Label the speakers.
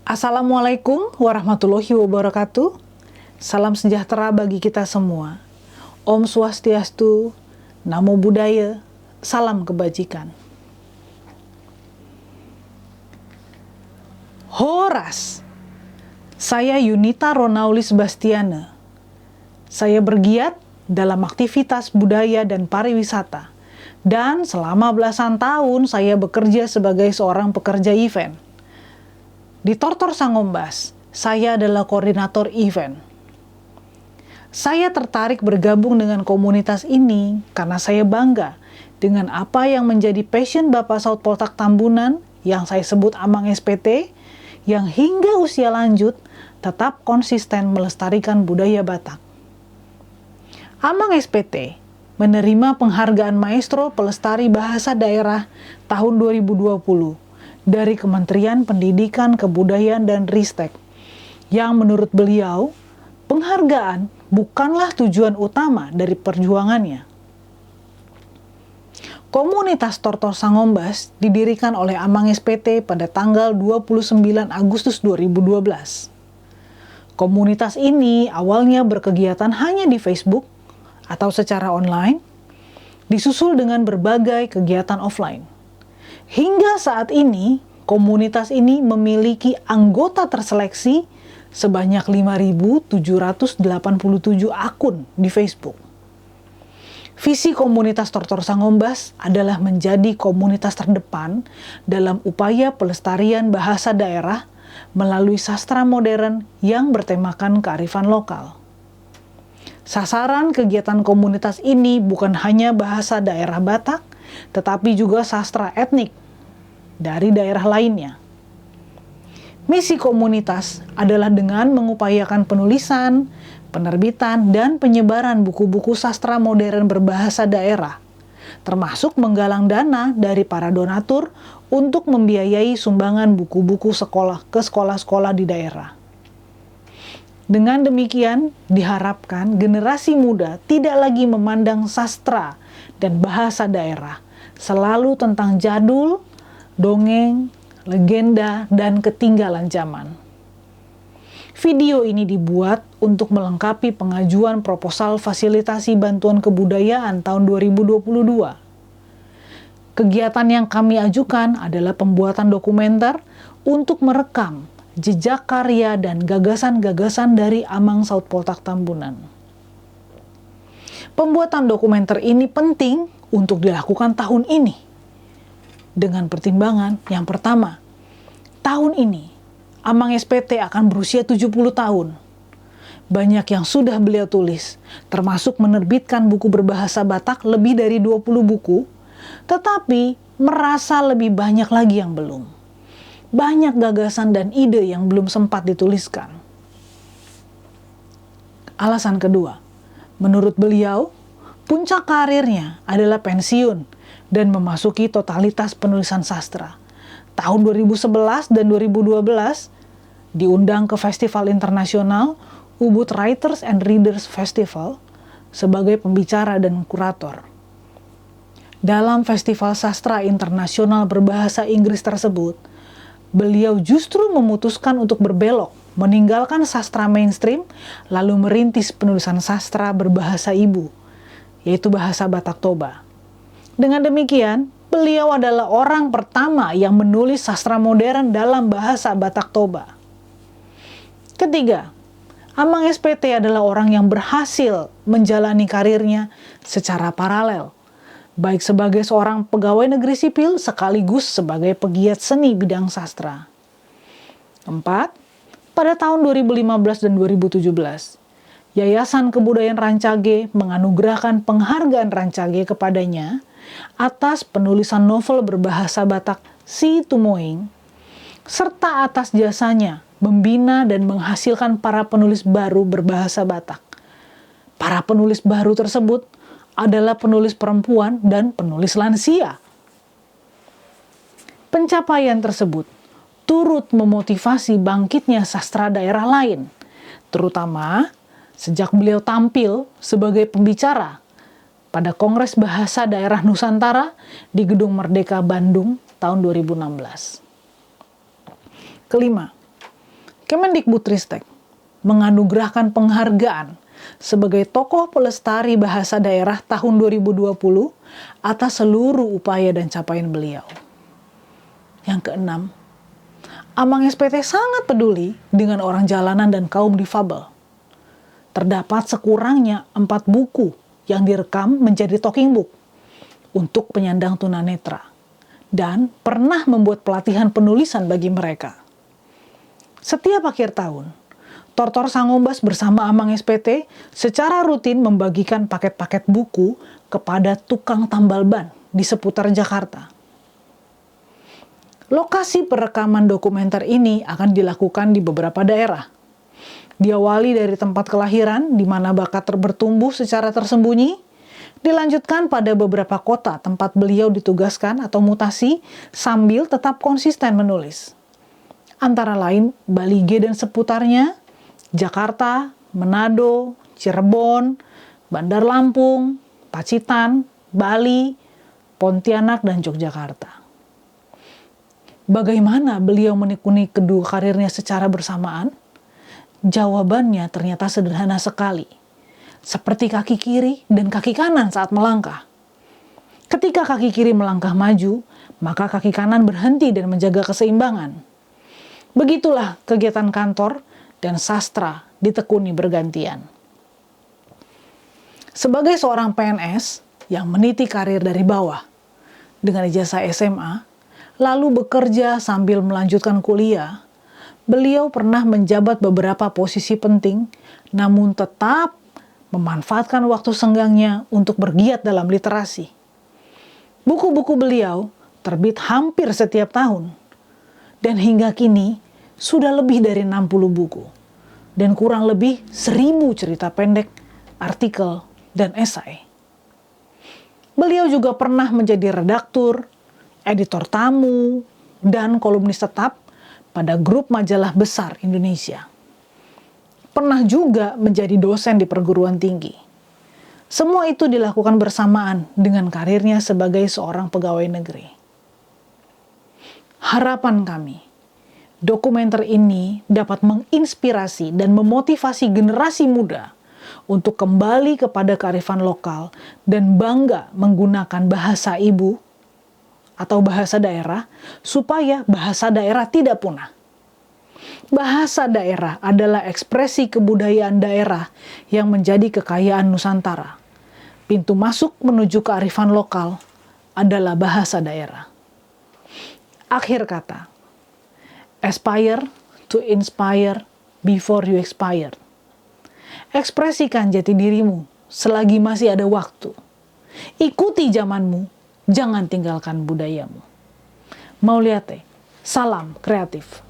Speaker 1: Assalamualaikum warahmatullahi wabarakatuh. Salam sejahtera bagi kita semua. Om Swastiastu, Namo Buddhaya, salam kebajikan. Horas. Saya Yunita Ronaulis Bastiana. Saya bergiat dalam aktivitas budaya dan pariwisata. Dan selama belasan tahun saya bekerja sebagai seorang pekerja event. Di Tortor Sangombas, saya adalah koordinator event. Saya tertarik bergabung dengan komunitas ini karena saya bangga dengan apa yang menjadi passion Bapak Saud Poltak Tambunan yang saya sebut Amang SPT, yang hingga usia lanjut tetap konsisten melestarikan budaya Batak. Amang SPT menerima penghargaan Maestro Pelestari Bahasa Daerah tahun 2020 dari Kementerian Pendidikan, Kebudayaan, dan Ristek, yang menurut beliau, penghargaan bukanlah tujuan utama dari perjuangannya. Komunitas Tortor Sangombas didirikan oleh Amang SPT pada tanggal 29 Agustus 2012. Komunitas ini awalnya berkegiatan hanya di Facebook atau secara online, disusul dengan berbagai kegiatan offline. Hingga saat ini, komunitas ini memiliki anggota terseleksi sebanyak 5.787 akun di Facebook. Visi komunitas Tortor Sangombas adalah menjadi komunitas terdepan dalam upaya pelestarian bahasa daerah melalui sastra modern yang bertemakan kearifan lokal. Sasaran kegiatan komunitas ini bukan hanya bahasa daerah Batak, tetapi juga sastra etnik dari daerah lainnya. Misi komunitas adalah dengan mengupayakan penulisan, penerbitan, dan penyebaran buku-buku sastra modern berbahasa daerah, termasuk menggalang dana dari para donatur untuk membiayai sumbangan buku-buku sekolah ke sekolah-sekolah di daerah. Dengan demikian, diharapkan generasi muda tidak lagi memandang sastra dan bahasa daerah selalu tentang jadul, dongeng, legenda, dan ketinggalan zaman. Video ini dibuat untuk melengkapi pengajuan proposal fasilitasi bantuan kebudayaan tahun 2022. Kegiatan yang kami ajukan adalah pembuatan dokumenter untuk merekam jejak karya dan gagasan-gagasan dari Amang Saud Poltak Tambunan. Pembuatan dokumenter ini penting untuk dilakukan tahun ini. Dengan pertimbangan yang pertama, tahun ini Amang SPT akan berusia 70 tahun. Banyak yang sudah beliau tulis, termasuk menerbitkan buku berbahasa Batak lebih dari 20 buku, tetapi merasa lebih banyak lagi yang belum. Banyak gagasan dan ide yang belum sempat dituliskan. Alasan kedua, menurut beliau, puncak karirnya adalah pensiun dan memasuki totalitas penulisan sastra. Tahun 2011 dan 2012 diundang ke Festival Internasional Ubud Writers and Readers Festival sebagai pembicara dan kurator. Dalam Festival Sastra Internasional berbahasa Inggris tersebut, beliau justru memutuskan untuk berbelok, meninggalkan sastra mainstream, lalu merintis penulisan sastra berbahasa ibu, yaitu bahasa Batak Toba. Dengan demikian, beliau adalah orang pertama yang menulis sastra modern dalam bahasa Batak Toba. Ketiga, Amang SPT adalah orang yang berhasil menjalani karirnya secara paralel, baik sebagai seorang pegawai negeri sipil sekaligus sebagai pegiat seni bidang sastra. 4. Pada tahun 2015 dan 2017, Yayasan Kebudayaan Rancage menganugerahkan penghargaan Rancage kepadanya atas penulisan novel berbahasa Batak Si Tumoing, serta atas jasanya membina dan menghasilkan para penulis baru berbahasa Batak. Para penulis baru tersebut adalah penulis perempuan dan penulis lansia. Pencapaian tersebut turut memotivasi bangkitnya sastra daerah lain, terutama sejak beliau tampil sebagai pembicara pada Kongres Bahasa Daerah Nusantara di Gedung Merdeka Bandung tahun 2016. Kelima, Kemendikbudristek menganugerahkan penghargaan sebagai tokoh pelestari bahasa daerah tahun 2020 atas seluruh upaya dan capaian beliau. Yang keenam, Amang SPT sangat peduli dengan orang jalanan dan kaum difabel. Terdapat sekurangnya 4 buku yang direkam menjadi talking book untuk penyandang tunanetra dan pernah membuat pelatihan penulisan bagi mereka. Setiap akhir tahun, Tortor Sangombas bersama Amang SPT secara rutin membagikan paket-paket buku kepada tukang tambal ban di seputar Jakarta. Lokasi perekaman dokumenter ini akan dilakukan di beberapa daerah. Diawali dari tempat kelahiran di mana bakat bertumbuh secara tersembunyi, dilanjutkan pada beberapa kota tempat beliau ditugaskan atau mutasi sambil tetap konsisten menulis. Antara lain Bali G dan seputarnya, Jakarta, Manado, Cirebon, Bandar Lampung, Pacitan, Bali, Pontianak, dan Yogyakarta. Bagaimana beliau menekuni kedua karirnya secara bersamaan? Jawabannya ternyata sederhana sekali. Seperti kaki kiri dan kaki kanan saat melangkah. Ketika kaki kiri melangkah maju, maka kaki kanan berhenti dan menjaga keseimbangan. Begitulah kegiatan kantor dan sastra ditekuni bergantian. Sebagai seorang PNS yang meniti karir dari bawah dengan ijazah SMA, lalu bekerja sambil melanjutkan kuliah, beliau pernah menjabat beberapa posisi penting, namun tetap memanfaatkan waktu senggangnya untuk bergiat dalam literasi. Buku-buku beliau terbit hampir setiap tahun, dan hingga kini sudah lebih dari 60 buku, dan kurang lebih 1000 cerita pendek, artikel, dan esai. Beliau juga pernah menjadi redaktur, editor tamu, dan kolumnis tetap pada grup majalah besar Indonesia. Pernah juga menjadi dosen di perguruan tinggi. Semua itu dilakukan bersamaan dengan karirnya sebagai seorang pegawai negeri. Harapan kami, dokumenter ini dapat menginspirasi dan memotivasi generasi muda untuk kembali kepada kearifan lokal dan bangga menggunakan bahasa ibu atau bahasa daerah supaya bahasa daerah tidak punah. Bahasa daerah adalah ekspresi kebudayaan daerah yang menjadi kekayaan Nusantara. Pintu masuk menuju kearifan lokal adalah bahasa daerah. Akhir kata, aspire to inspire before you expire. Ekspresikan jati dirimu selagi masih ada waktu. Ikuti zamanmu, jangan tinggalkan budayamu. Mauliate, salam kreatif.